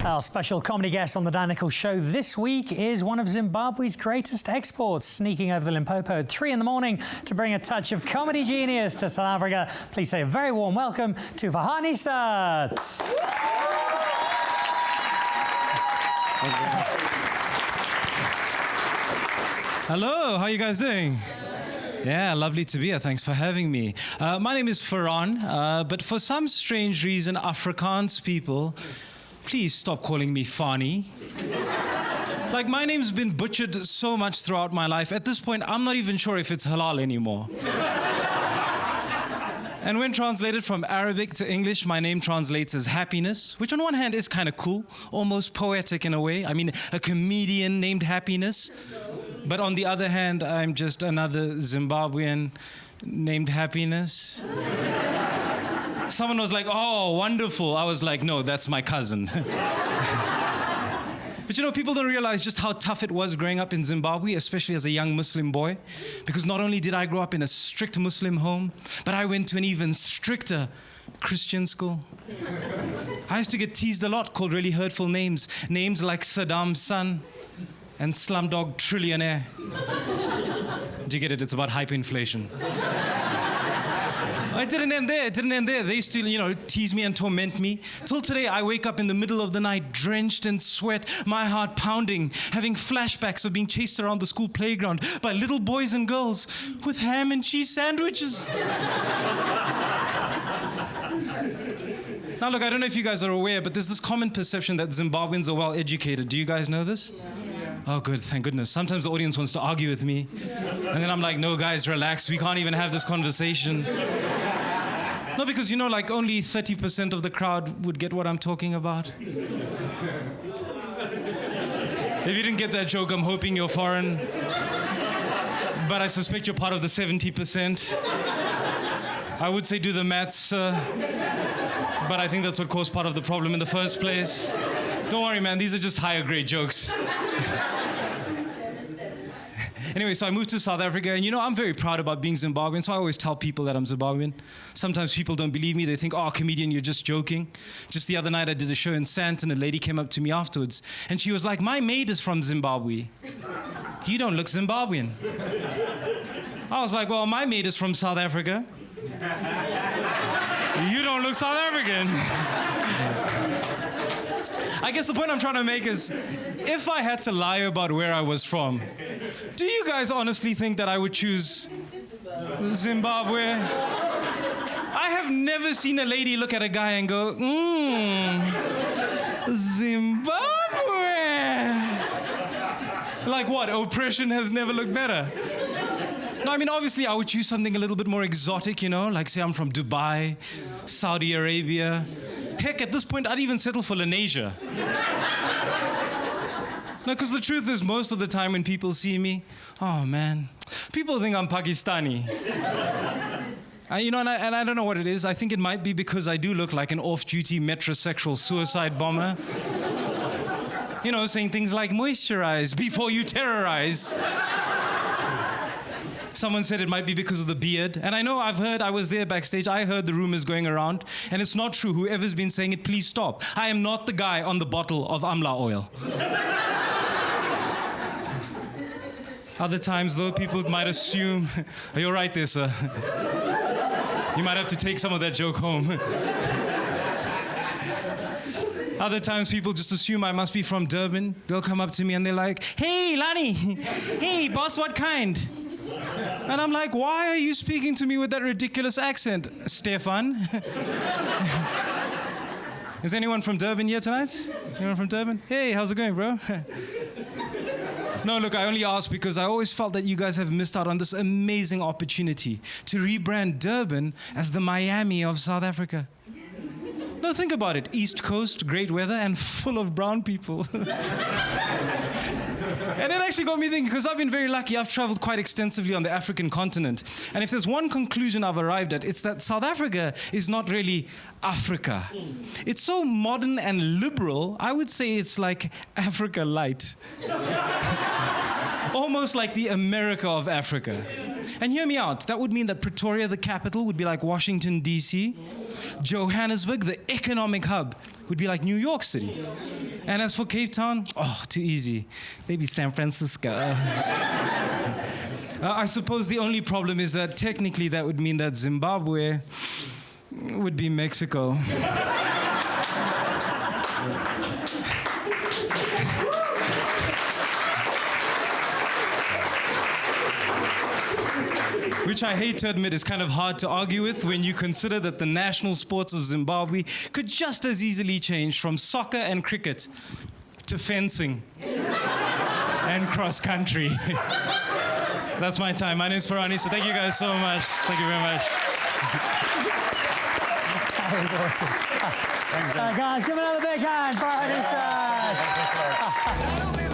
Our special comedy guest on the Dan Nicholl Show this week is one of Zimbabwe's greatest exports, sneaking over the Limpopo at 3 in the morning to bring a touch of comedy genius to South Africa. Please say a very warm welcome to Farhan Esat. Hello, how are you guys doing? Yeah, lovely to be here. Thanks for having me. My name is Farhan, but for some strange reason, Afrikaans people, please stop calling me Fani. Like, my name's been butchered so much throughout my life. At this point, I'm not even sure if it's halal anymore. And when translated from Arabic to English, my name translates as happiness, which on one hand is kind of cool, almost poetic in a way. I mean, a comedian named Happiness. But on the other hand, I'm just another Zimbabwean named Happiness. Someone was like, oh, wonderful. I was like, no, that's my cousin. But you know, people don't realize just how tough it was growing up in Zimbabwe, especially as a young Muslim boy. Because not only did I grow up in a strict Muslim home, but I went to an even stricter Christian school. I used to get teased a lot, called really hurtful names. Names like Saddam's son and Slumdog Trillionaire. Do you get it? It's about hyperinflation. It didn't end there. They used to, tease me and torment me. Till today, I wake up in the middle of the night, drenched in sweat, my heart pounding, having flashbacks of being chased around the school playground by little boys and girls with ham and cheese sandwiches. Now, look, I don't know if you guys are aware, but there's this common perception that Zimbabweans are well educated. Do you guys know this? Yeah. Oh, good, thank goodness. Sometimes the audience wants to argue with me. And then I'm like, no, guys, relax. We can't even have this conversation. No, because, only 30% of the crowd would get what I'm talking about. If you didn't get that joke, I'm hoping you're foreign. But I suspect you're part of the 70%. I would say do the maths, sir. But I think that's what caused part of the problem in the first place. Don't worry, man. These are just higher grade jokes. Anyway, so I moved to South Africa, and I'm very proud about being Zimbabwean, so I always tell people that I'm Zimbabwean. Sometimes people don't believe me. They think, oh, comedian, you're just joking. Just the other night, I did a show in Sant, and a lady came up to me afterwards, and she was like, my maid is from Zimbabwe. You don't look Zimbabwean. I was like, well, my maid is from South Africa. You don't look South African. I guess the point I'm trying to make is, if I had to lie about where I was from, do you guys honestly think that I would choose Zimbabwe? I have never seen a lady look at a guy and go, Zimbabwe. Like what? Oppression has never looked better. No, I mean, obviously, I would choose something a little bit more exotic, like say I'm from Dubai, Saudi Arabia. Heck, at this point, I'd even settle for Lenasia. No, because the truth is, most of the time when people see me, oh man, people think I'm Pakistani. And I don't know what it is. I think it might be because I do look like an off-duty metrosexual suicide bomber. Saying things like, moisturize before you terrorize. Someone said it might be because of the beard. And I know I was there backstage, I heard the rumors going around, and it's not true. Whoever's been saying it, please stop. I am not the guy on the bottle of Amla oil. Other times, though, people might assume, you're right there, sir. You might have to take some of that joke home. Other times, people just assume I must be from Durban. They'll come up to me and they're like, hey, Lani, hey, boss, what kind? And I'm like, why are you speaking to me with that ridiculous accent, Stefan? Is anyone from Durban here tonight? Anyone from Durban? Hey, how's it going, bro? No, look, I only asked because I always felt that you guys have missed out on this amazing opportunity to rebrand Durban as the Miami of South Africa. No, think about it. East Coast, great weather, and full of brown people. And it actually got me thinking, because I've been very lucky. I've traveled quite extensively on the African continent. And if there's one conclusion I've arrived at, it's that South Africa is not really Africa. It's so modern and liberal, I would say it's like Africa light. Almost like the America of Africa. And hear me out, that would mean that Pretoria, the capital, would be like Washington, D.C. Johannesburg, the economic hub, would be like New York City. And as for Cape Town, oh, too easy. Maybe San Francisco. I suppose the only problem is that technically that would mean that Zimbabwe would be Mexico. Which I hate to admit is kind of hard to argue with when you consider that the national sports of Zimbabwe could just as easily change from soccer and cricket to fencing and cross country. That's my time. My name is Farhan, so thank you guys so much. Thank you very much. That was awesome. Thanks, guys, give another big hand for Esat.